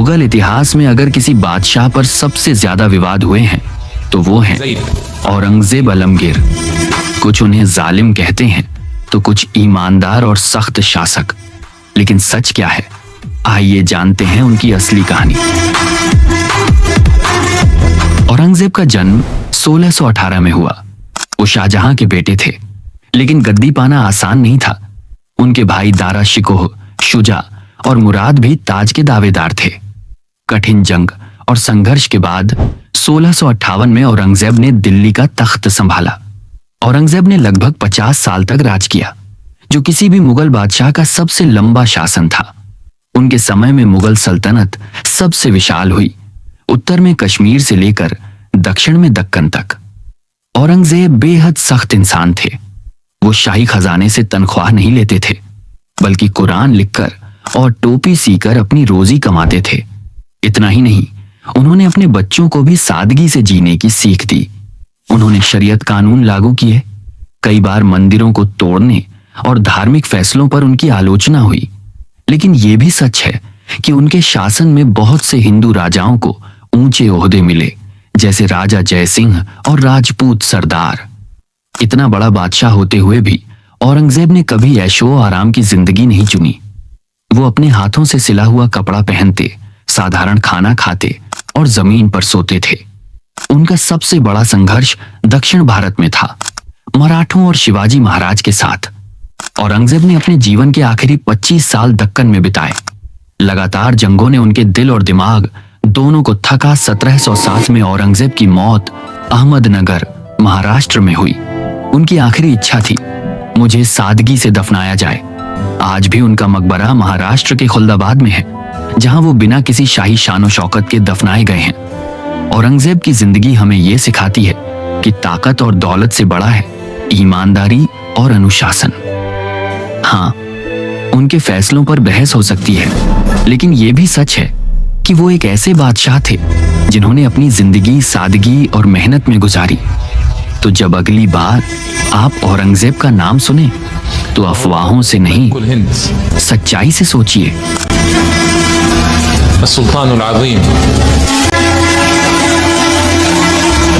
मुगल इतिहास में अगर किसी बादशाह पर सबसे ज्यादा विवाद हुए हैं तो वो हैं औरंगजेब आलमगीर। कुछ उन्हें जालिम कहते हैं तो कुछ ईमानदार और सख्त शासक। लेकिन सच क्या है, आइए जानते हैं उनकी असली कहानी। औरंगजेब का जन्म 1618 में हुआ। वो शाहजहां के बेटे थे, लेकिन गद्दी पाना आसान नहीं था। उनके भाई दारा शिकोह, शुजा और मुराद भी ताज के दावेदार थे। कठिन जंग और संघर्ष के बाद 1658 में औरंगजेब ने दिल्ली का तख्त संभाला। औरंगजेब ने लगभग 50 साल तक राज किया, जो किसी भी मुगल बादशाह का सबसे लंबा शासन था। उनके समय में मुगल सल्तनत सबसे विशाल हुई, उत्तर में कश्मीर से लेकर दक्षिण में दक्कन तक। औरंगजेब बेहद सख्त इंसान थे। वो शाही खजाने से तनख्वाह नहीं लेते थे, बल्कि कुरान लिखकर और टोपी सीकर अपनी रोजी कमाते थे। इतना ही नहीं, उन्होंने अपने बच्चों को भी सादगी से जीने की सीख दी। उन्होंने शरीयत कानून लागू किए। कई बार मंदिरों को तोड़ने और धार्मिक फैसलों पर उनकी आलोचना हुई, लेकिन यह भी सच है कि उनके शासन में बहुत से हिंदू राजाओं को ऊंचे ओहदे मिले, जैसे राजा जयसिंह और राजपूत सरदार। इतना बड़ा बादशाह होते हुए भी औरंगजेब ने कभी ऐशो आराम की जिंदगी नहीं चुनी। वो अपने हाथों से सिला हुआ कपड़ा पहनते, साधारण खाना खाते और जमीन पर सोते थे। उनका सबसे बड़ा संघर्ष दक्षिण भारत में था, मराठों और शिवाजी महाराज के साथ। औरंगजेब ने अपने जीवन के आखिरी 25 साल दक्कन में बिताए। लगातार जंगों ने उनके दिल और दिमाग दोनों को थका। 1707 में औरंगजेब की मौत अहमदनगर, महाराष्ट्र में हुई। उनकी आखिरी इच्छा थी, मुझे सादगी से दफनाया जाए। आज भी उनका मकबरा महाराष्ट्र के खुल्दाबाद में है, जहां वो बिना किसी शाही शानो शौकत के दफनाए गए हैं। औरंगजेब की जिंदगी हमें ये सिखाती है कि ताकत और दौलत से बड़ा है ईमानदारी और अनुशासन। हाँ, उनके फैसलों पर बहस हो सकती है, लेकिन ये भी सच है कि वो एक ऐसे बादशाह थे जिन्होंने अपनी जिंदगी सादगी और मेहनत में गुजारी। तो जब अगली बार आप औरंगजेब का नाम सुने तो अफवाहों से नहीं, सच्चाई से सोचिए। सुल्तानुल अज़ीम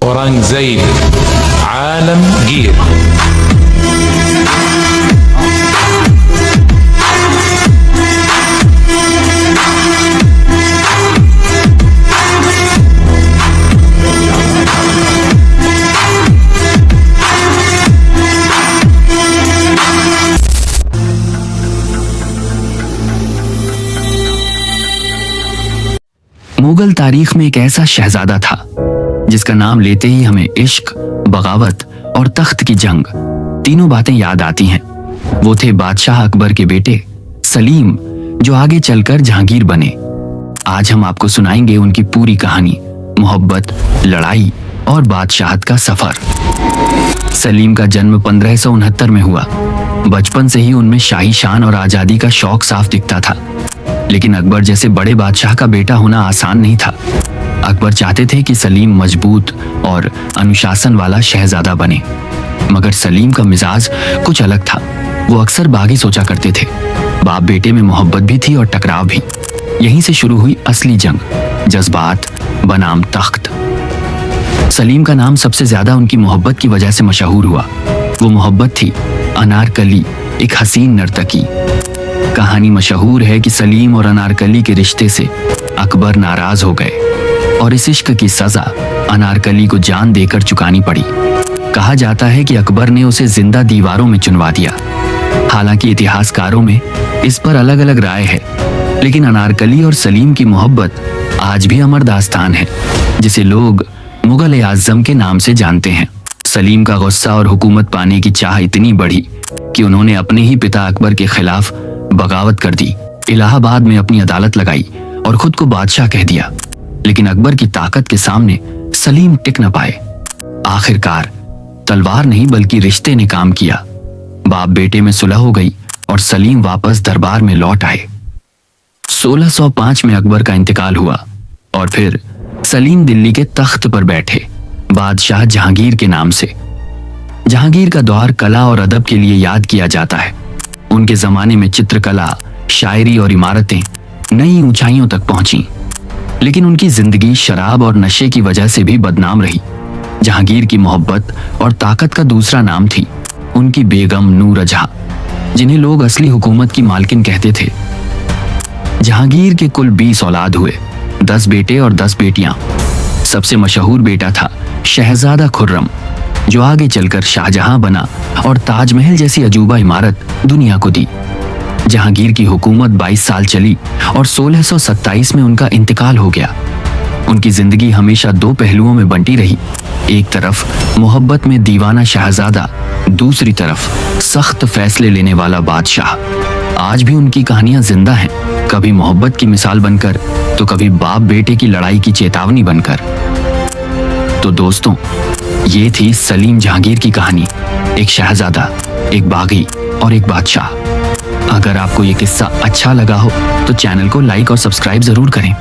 औरंगजेब आलमगीर। मुगल तारीख में एक ऐसा शहजादा था जिसका नाम लेते ही हमें इश्क, बगावत और तख्त की जंग तीनों बातें याद आती हैं। वो थे बादशाह अकबर के बेटे सलीम, जो आगे चलकर जहांगीर बने। आज हम आपको सुनाएंगे उनकी पूरी कहानी, मोहब्बत, लड़ाई और बादशाहत का सफर। सलीम का जन्म 1569 में हुआ। बचपन से ही उनमें शाही शान और आजादी का शौक साफ दिखता था। लेकिन अकबर जैसे बड़े बादशाह का बेटा होना आसान नहीं था। अकबर चाहते थे कि सलीम मजबूत और अनुशासन वाला शहजादा बने, मगर सलीम का मिजाज कुछ अलग था। वो अक्सर बागी सोचा करते थे। बाप बेटे में मोहब्बत भी थी और टकराव भी। यहीं से शुरू हुई असली जंग, जज्बात बनाम तख्त। सलीम का नाम सबसे ज्यादा उनकी मोहब्बत की वजह से मशहूर हुआ। वो मोहब्बत थी अनारकली, एक हसीन नर्तकी। कहानी मशहूर है कि सलीम और अनारकली के रिश्ते से अकबर नाराज हो गए और इस इश्क की सजा अनारकली को जान देकर चुकानी पड़ी। कहा जाता है कि अकबर ने उसे जिंदा दीवारों में चुनवा दिया। हालांकि इतिहासकारों में इस पर अलग अलग राय है, लेकिन अनारकली और सलीम की मोहब्बत आज भी अमर दास्तान है, जिसे लोग मुगल आज़म के नाम से जानते हैं। सलीम का गुस्सा और हुकूमत पाने की चाह इतनी बढ़ी कि उन्होंने अपने ही पिता अकबर के खिलाफ बगावत कर दी। इलाहाबाद में अपनी अदालत लगाई और खुद को बादशाह कह दिया। लेकिन अकबर की ताकत के सामने सलीम टिक न पाए। आखिरकार तलवार नहीं बल्कि रिश्ते ने काम किया। बाप बेटे में सुलह हो गई और सलीम वापस दरबार में लौट आए। 1605 में अकबर का इंतकाल हुआ और फिर सलीम दिल्ली के तख्त पर बैठे, बादशाह जहांगीर के नाम से। जहांगीर का दौर कला और अदब के लिए याद किया जाता है। उनके जमाने में चित्रकला, शायरी और इमारतें नई ऊंचाइयों तक पहुंची। लेकिन उनकी जिंदगी शराब और नशे की वजह से भी बदनाम रही। जहांगीर की मोहब्बत और ताकत का दूसरा नाम थी उनकी बेगम नूर जहां, जिन्हें लोग असली हुकूमत की मालकिन कहते थे। जहांगीर के कुल 20 औलाद हुए, 10 बेटे और 10 बेटियां। सबसे मशहूर बेटा था शहजादा खुर्रम, जो आगे चलकर शाहजहां बना और ताजमहल जैसी अजूबा इमारत दुनिया को दी। जहांगीर की हुकूमत 22 साल चली और 1627 में उनका इंतकाल हो गया। उनकी जिंदगी हमेशा दो पहलुओं में बंटी रही। एक तरफ मोहब्बत में दीवाना शहजादा, दूसरी तरफ सख्त फैसले लेने वाला बादशाह। आज भी उनकी कहानियां जिंदा हैं, कभी मोहब्बत की मिसाल बनकर तो कभी बाप बेटे की लड़ाई की चेतावनी बनकर। तो दोस्तों, ये थी सलीम जहांगीर की कहानी, एक शहजादा, एक बागी और एक बादशाह। अगर आपको ये किस्सा अच्छा लगा हो तो चैनल को लाइक और सब्सक्राइब जरूर करें।